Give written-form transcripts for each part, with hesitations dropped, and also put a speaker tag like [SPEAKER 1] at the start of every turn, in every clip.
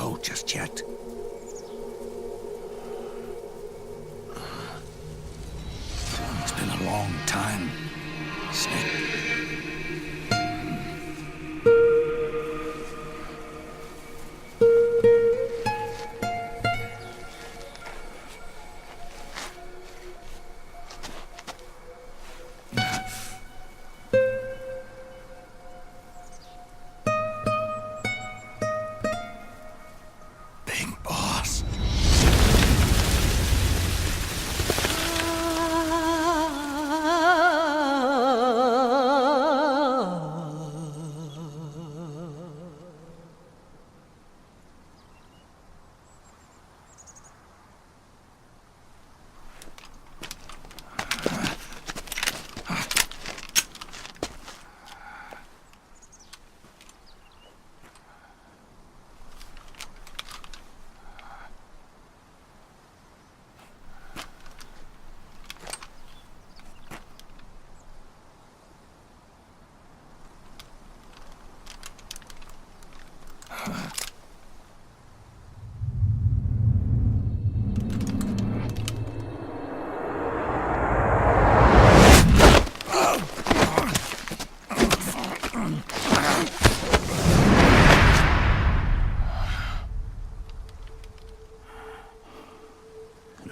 [SPEAKER 1] go just yet. It's been a long time, Snake.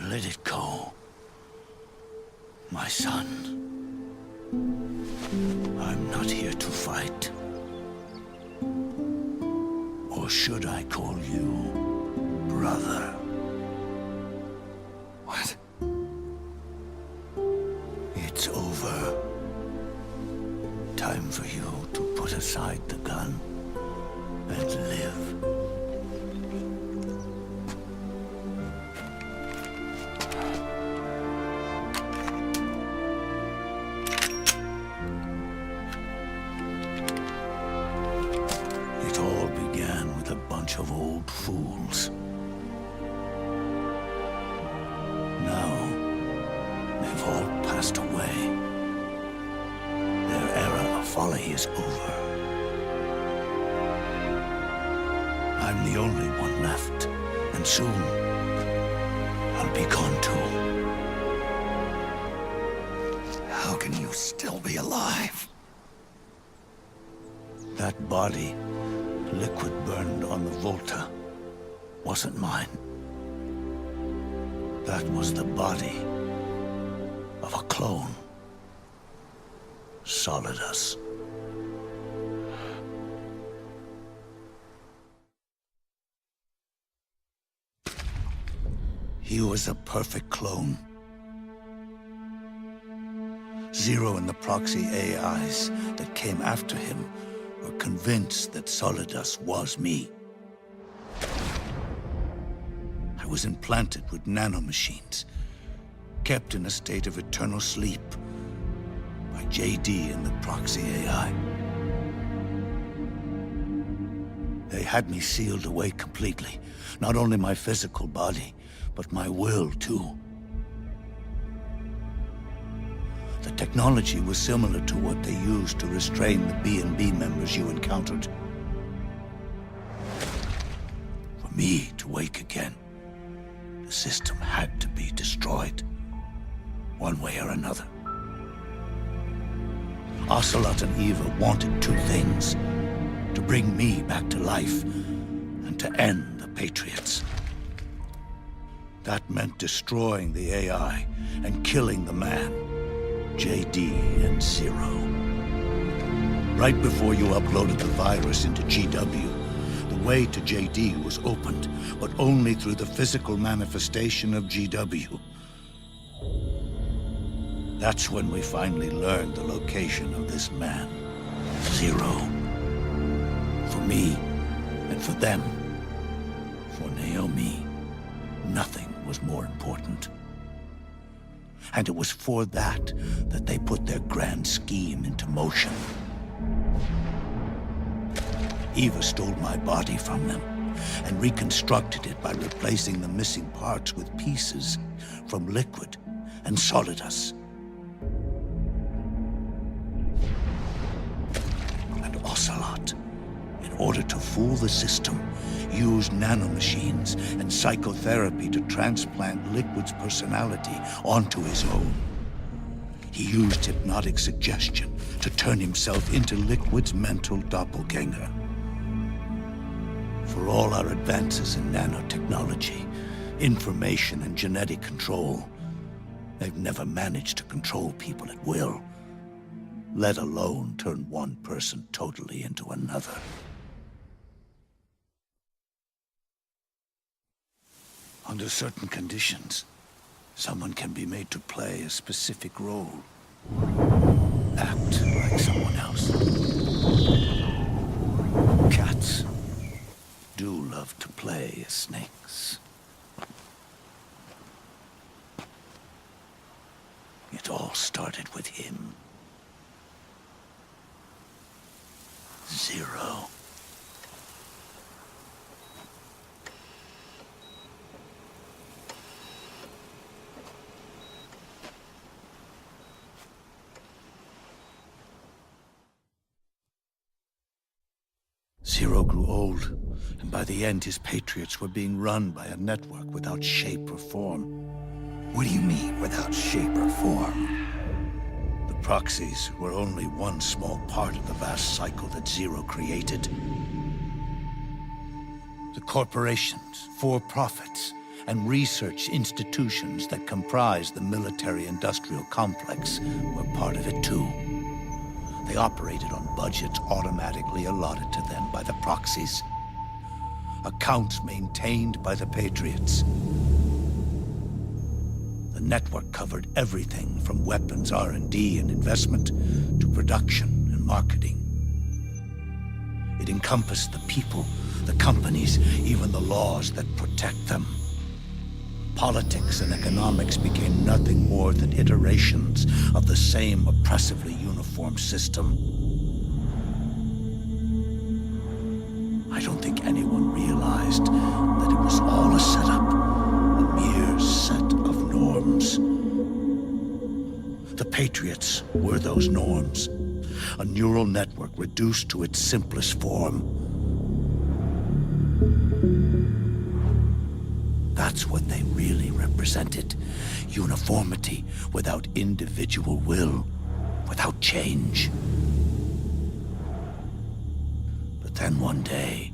[SPEAKER 1] Let it go, my son. I'm not here to fight. Or should I call you brother? What? It's over. Time for you to put aside the gun and live. Of old fools. Now, they've all passed away. Their era of folly is over. I'm the only one left, and soon I'll be gone too. How can you still be alive? That body, liquid burned on the Volta, wasn't mine. That was the body of a clone. Solidus. He was a perfect clone. Zero and the proxy AIs that came after him were convinced that Solidus was me. I was implanted with nanomachines, kept in a state of eternal sleep by JD and the proxy AI. They had me sealed away completely, not only my physical body, but my will too. The technology was similar to what they used to restrain the B&B members you encountered. For me to wake again, the system had to be destroyed, one way or another. Ocelot and Eva wanted two things: to bring me back to life, and to end the Patriots. That meant destroying the AI and killing the man, JD and Zero. Right before you uploaded the virus into GW, the way to JD was opened, but only through the physical manifestation of GW. That's when we finally learned the location of this man, Zero. For me, and for them, for Naomi, nothing was more important. And it was for that they put their grand scheme into motion. Eva stole my body from them and reconstructed it by replacing the missing parts with pieces from Liquid and Solidus. And Ocelot, in order to fool the system, used nanomachines and psychotherapy to transplant Liquid's personality onto his own. He used hypnotic suggestion to turn himself into Liquid's mental doppelganger. For all our advances in nanotechnology, information and genetic control, they've never managed to control people at will, let alone turn one person totally into another. Under certain conditions, someone can be made to play a specific role. Act like someone else. Cats do love to play as snakes. It all started with him. Zero. Zero grew old, and by the end his patriots were being run by a network without shape or form.
[SPEAKER 2] What do you mean, without shape or form?
[SPEAKER 1] The proxies were only one small part of the vast cycle that Zero created. The corporations, for-profits, and research institutions that comprise the military-industrial complex were part of it too. They operated on budgets automatically allotted to them by the proxies. Accounts maintained by the Patriots. The network covered everything from weapons R&D and investment to production and marketing. It encompassed the people, the companies, even the laws that protect them. Politics and economics became nothing more than iterations of the same oppressively uniform system. I don't think anyone realized that it was all a setup, a mere set of norms. The Patriots were those norms, a neural network reduced to its simplest form. That's what they really represented. Uniformity without individual will, without change. But then one day,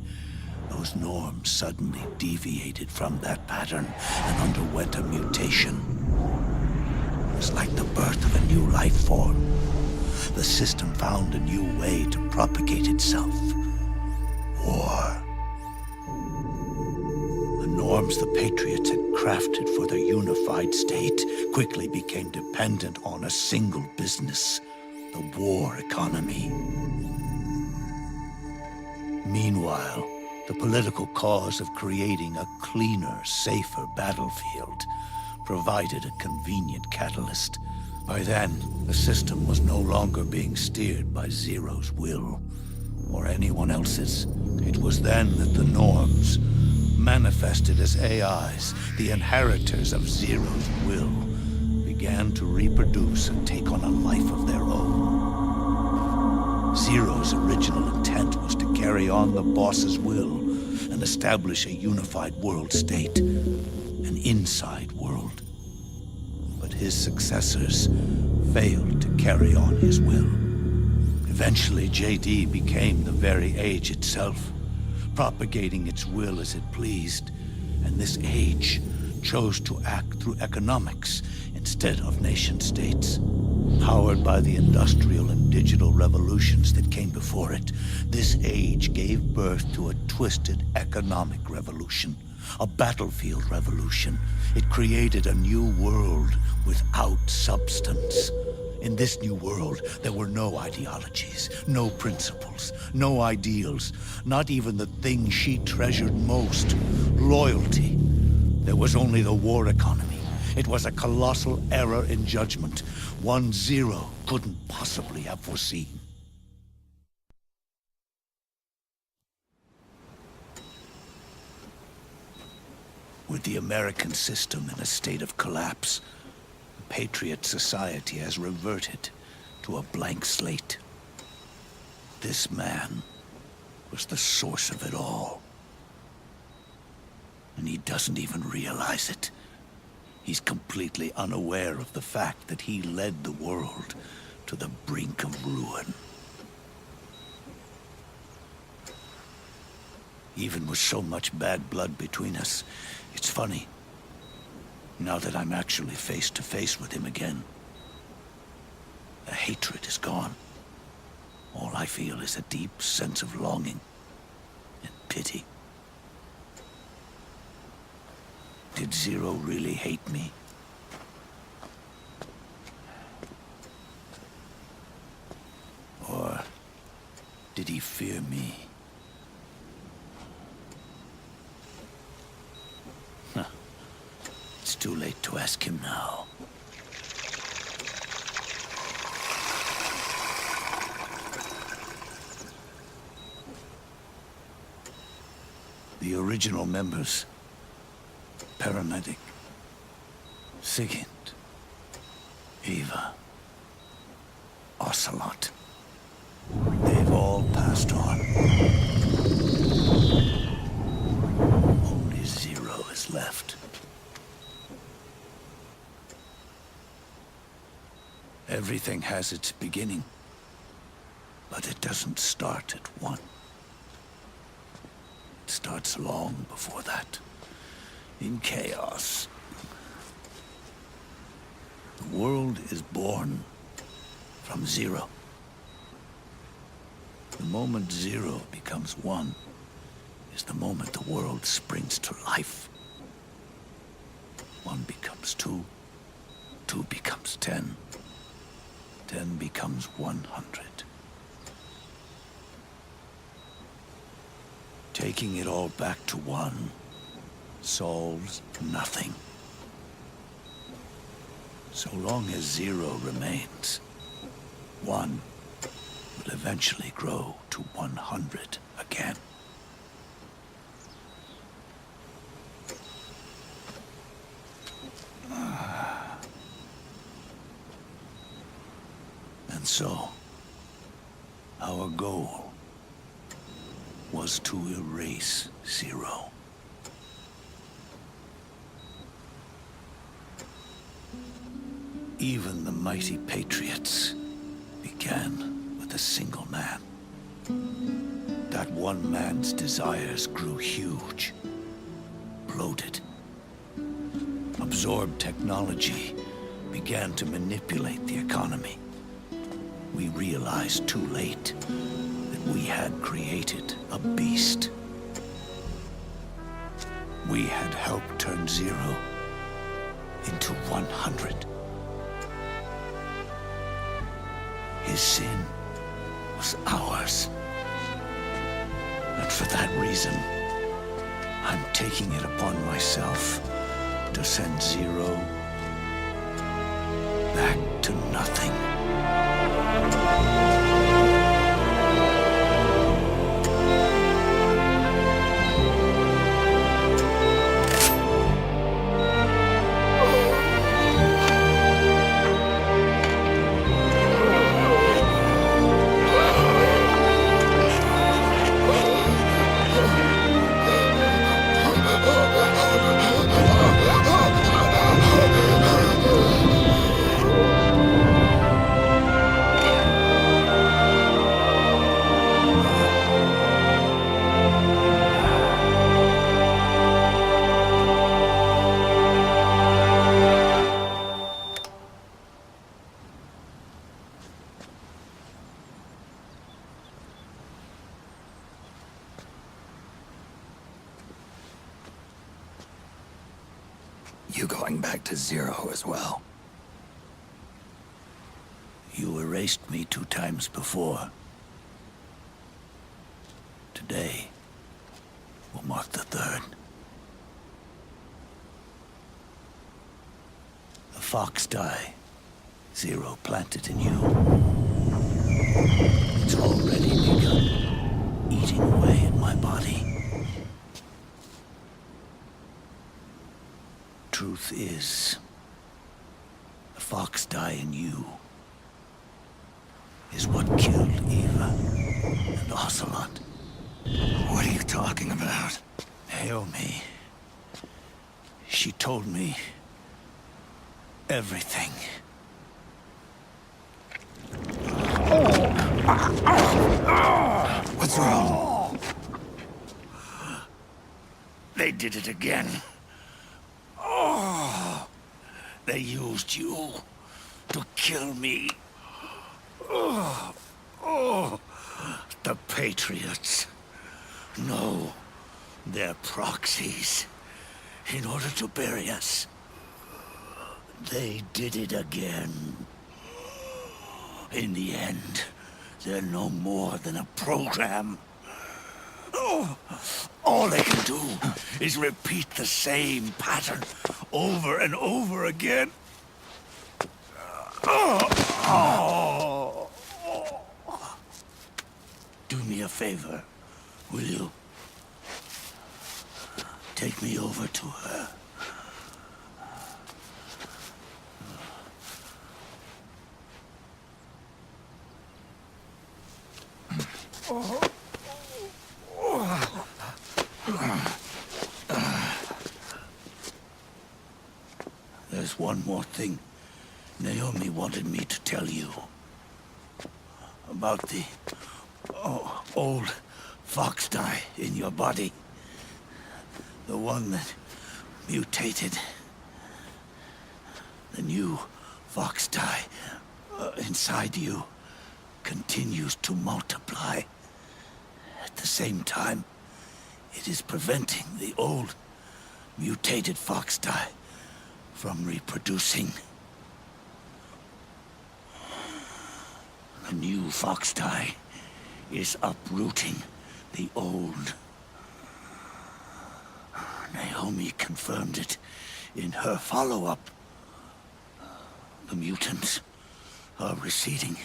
[SPEAKER 1] those norms suddenly deviated from that pattern and underwent a mutation. It was like the birth of a new life form. The system found a new way to propagate itself. War. The norms the Patriots had crafted for their unified state quickly became dependent on a single business, the war economy. Meanwhile, the political cause of creating a cleaner, safer battlefield provided a convenient catalyst. By then, the system was no longer being steered by Zero's will, or anyone else's. It was then that the norms, manifested as AIs, the inheritors of Zero's will, began to reproduce and take on a life of their own. Zero's original intent was to carry on the boss's will and establish a unified world state, an inside world. But his successors failed to carry on his will. Eventually, JD became the very age itself, propagating its will as it pleased, and this age chose to act through economics instead of nation-states. Powered by the industrial and digital revolutions that came before it, this age gave birth to a twisted economic revolution, a battlefield revolution. It created a new world without substance. In this new world, there were no ideologies, no principles, no ideals, not even the thing she treasured most, loyalty. There was only the war economy. It was a colossal error in judgment, one Zero couldn't possibly have foreseen. With the American system in a state of collapse, the Patriot society has reverted to a blank slate. This man was the source of it all. And he doesn't even realize it. He's completely unaware of the fact that he led the world to the brink of ruin. Even with so much bad blood between us, it's funny. Now that I'm actually face to face with him again, the hatred is gone. All I feel is a deep sense of longing and pity. Did Zero really hate me? Or did he fear me? It's too late to ask him now. The original members, Paramedic, Sigint, Eva, Ocelot, they've all passed on. Only Zero is left. Everything has its beginning, but it doesn't start at one. It starts long before that, in chaos. The world is born from zero. The moment zero becomes one is the moment the world springs to life. One becomes two, two becomes 10. 10 becomes 100. Taking it all back to one solves nothing. So long as zero remains, one will eventually grow to 100 again. And so, our goal was to erase zero. Even the mighty patriots began with a single man. That one man's desires grew huge, bloated, absorbed technology, began to manipulate the economy. We realized too late that we had created a beast. We had helped turn zero into 100. His sin was ours. And for that reason, I'm taking it upon myself to send zero back to nothing.
[SPEAKER 2] You going back to zero as well?
[SPEAKER 1] You erased me 2 times before. Today will mark the 3rd. The fox die zero planted in you. It's already begun eating away at my body. Truth is, the fox die in you is what killed Eva and Ocelot.
[SPEAKER 2] What are you talking about?
[SPEAKER 1] Naomi, She told me everything.
[SPEAKER 2] What's wrong?
[SPEAKER 1] They did it again. Oh, they used you to kill me. Oh, the Patriots. No, they're proxies. In order to bury us. They did it again. In the end, they're no more than a program. Oh, all they can do is repeat the same pattern over and over again. Do me a favor, will you? Take me over to her. There's one more thing Naomi wanted me to tell you. About the old fox dye in your body. The one that mutated. The new fox dye inside you continues to multiply. At the same time, it is preventing the old mutated fox dye from reproducing. The new fox dye is uprooting the old. Naomi confirmed it in her follow-up. The mutants are receding.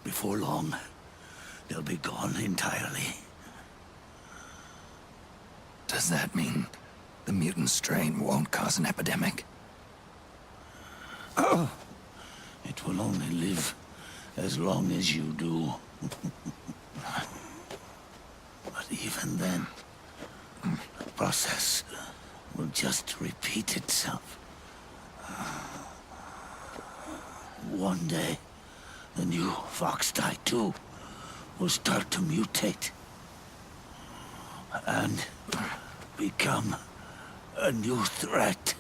[SPEAKER 1] Before long, they'll be gone entirely.
[SPEAKER 2] Does that mean the mutant strain won't cause an epidemic?
[SPEAKER 1] It will only live as long as you do. But even then, the process will just repeat itself. One day, the new fox dye too will start to mutate and become a new threat.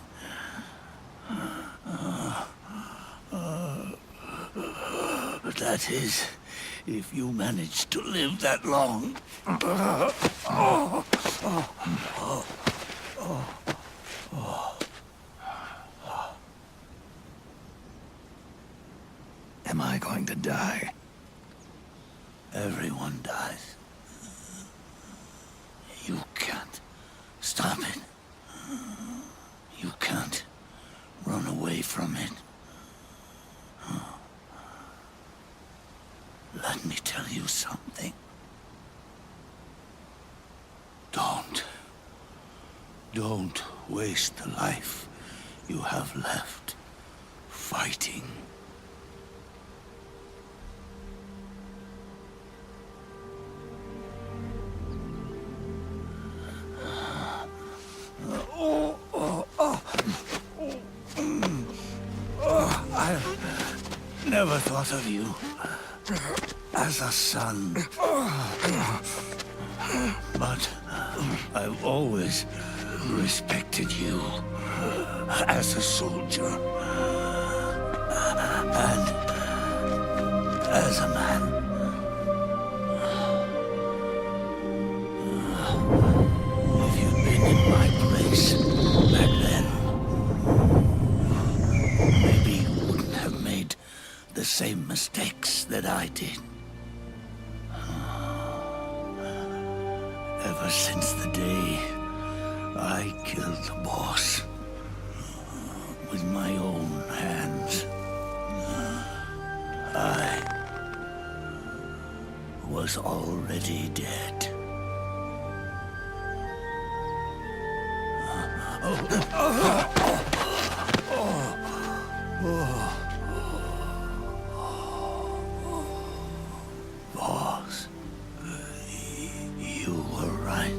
[SPEAKER 1] That is, if you manage to live that long.
[SPEAKER 2] Am I going to die?
[SPEAKER 1] Everyone dies. You can't stop it. You can't run away from it. Let me tell you something. Don't waste the life you have left fighting. I never thought of you as a son. But I've always respected you as a soldier and as a man. If you'd been in my place back then, maybe you wouldn't have made the same mistakes that I did. Ever since the day I killed the boss with my own hands, I was already dead. Boss, you were right.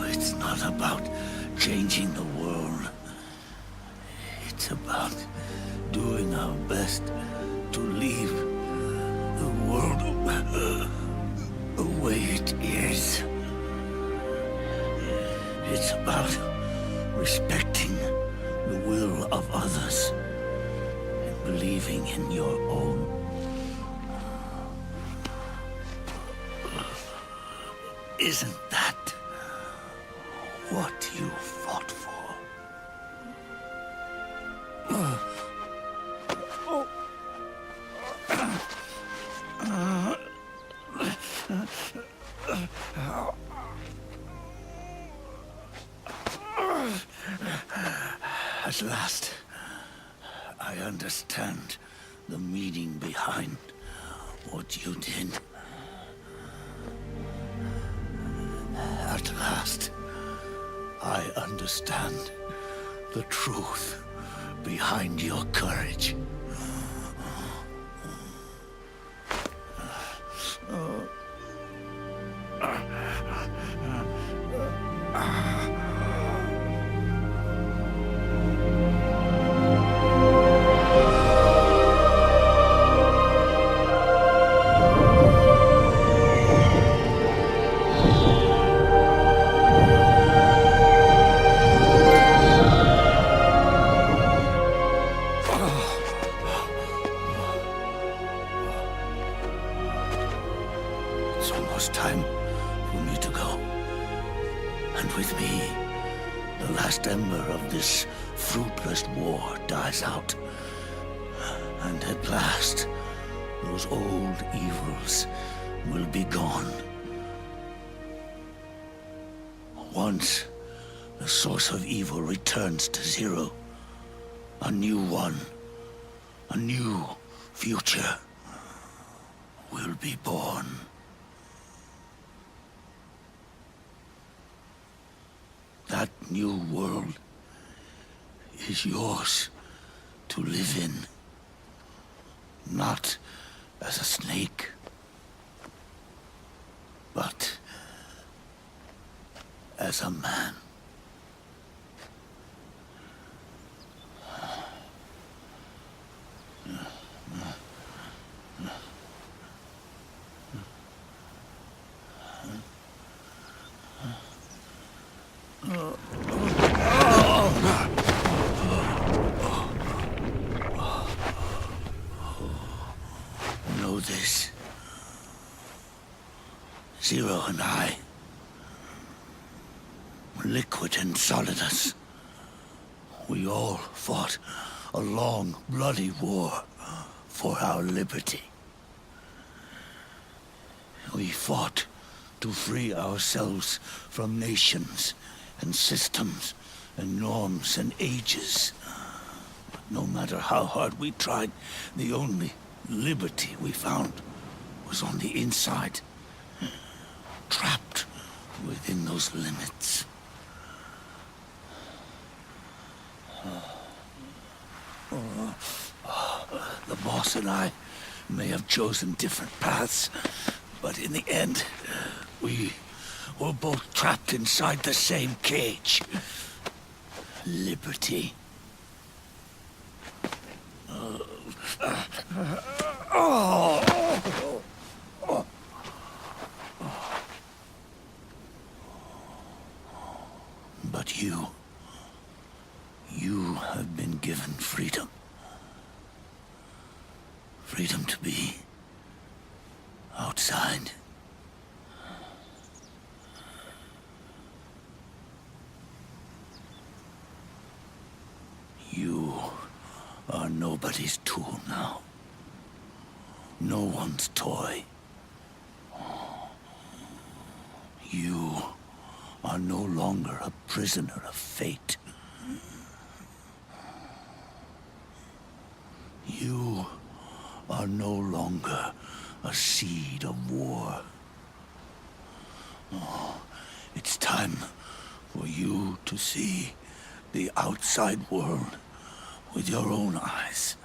[SPEAKER 1] It's not about changing the world. It's about doing our best to leave the world the way it is. It's about respecting the will of others and believing in your own. Isn't that what you fought for? At last, I understand the meaning behind what you did. At last, I understand the truth behind your courage. It's almost time for me to go. And with me, the last ember of this fruitless war dies out. And at last, those old evils will be gone. Once the source of evil returns to zero, a new one, a new future will be born. That new world is yours to live in, not as a snake, but as a man. Know this. Zero and I, liquid and solidus, we all fought a long, bloody war for our liberty. We fought to free ourselves from nations and systems and norms and ages. But no matter how hard we tried, the only liberty we found was on the inside, trapped within those limits. The boss and I may have chosen different paths, but in the end, we were both trapped inside the same cage. Liberty. But you have been given freedom. Freedom to be outside. You are nobody's tool now. No one's toy. You are no longer a prisoner of fate. You are no longer a seed of war. It's time for you to see the outside world with your own eyes.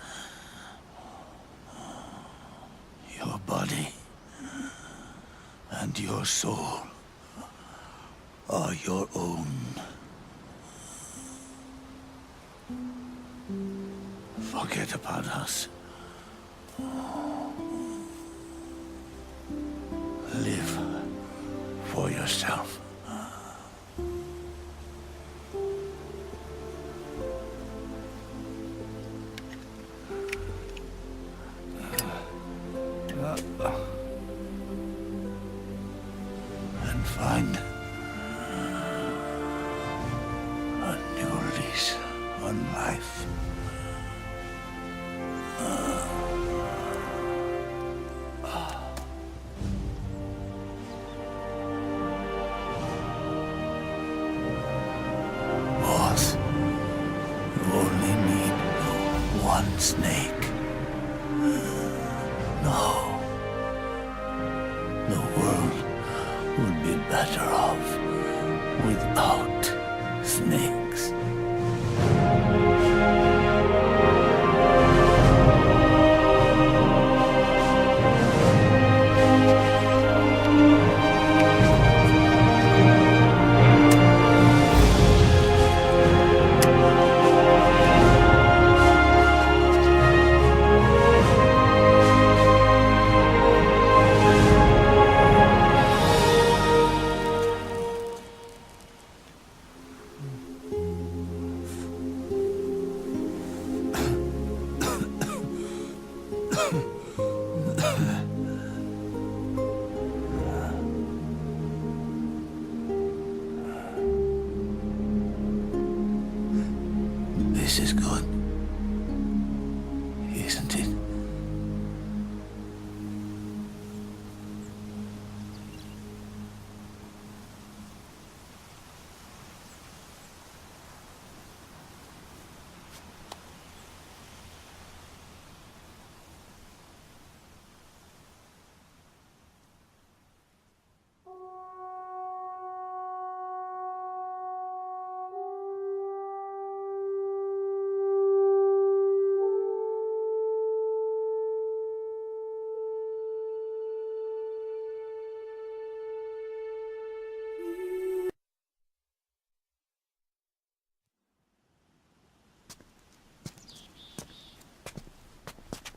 [SPEAKER 1] Your body and your soul are your own. Forget about us. Live for yourself. And find a new lease on life. Boss, you only need one snake. No. The world would be better off without snakes. This is good, isn't it?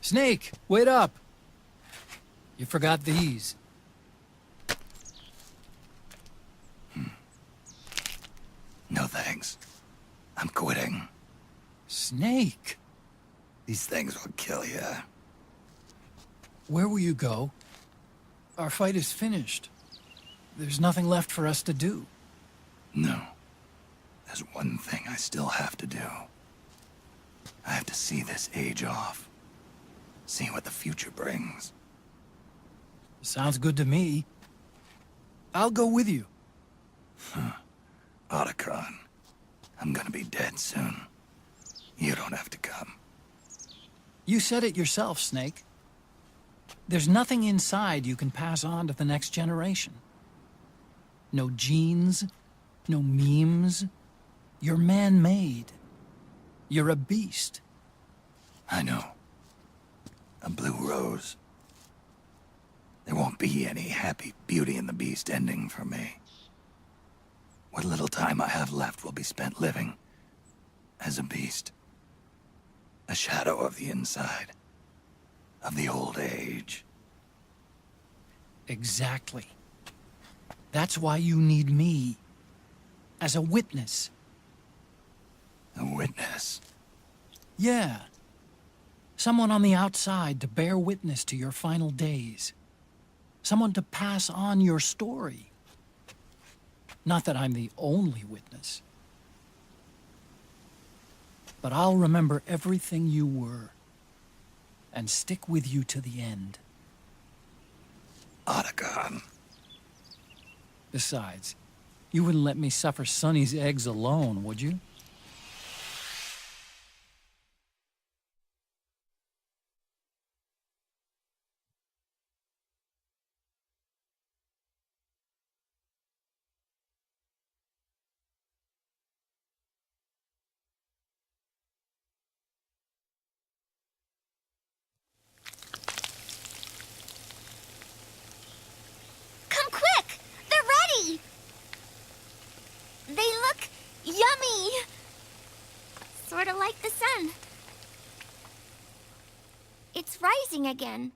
[SPEAKER 3] Snake, wait up! You forgot these.
[SPEAKER 2] No thanks. I'm quitting.
[SPEAKER 3] Snake!
[SPEAKER 2] These things will kill you.
[SPEAKER 3] Where will you go? Our fight is finished. There's nothing left for us to do.
[SPEAKER 2] No. There's one thing I still have to do. I have to see this age off. See what the future brings.
[SPEAKER 3] Sounds good to me. I'll go with you.
[SPEAKER 2] Otacon, I'm gonna be dead soon. You don't have to come.
[SPEAKER 3] You said it yourself, Snake. There's nothing inside you can pass on to the next generation. No genes, no memes. You're man-made. You're a beast.
[SPEAKER 2] I know. A blue rose. There won't be any happy Beauty and the Beast ending for me. What little time I have left will be spent living as a beast. A shadow of the inside. Of the old age.
[SPEAKER 3] Exactly. That's why you need me. As a witness.
[SPEAKER 2] A witness.
[SPEAKER 3] Yeah. Someone on the outside to bear witness to your final days. Someone to pass on your story. Not that I'm the only witness. But I'll remember everything you were. And stick with you to the end.
[SPEAKER 2] Otacon.
[SPEAKER 3] Besides, you wouldn't let me suffer Sonny's eggs alone, would you?
[SPEAKER 4] Come quick! They're ready! Yummy! Sort of like the sun. It's rising again.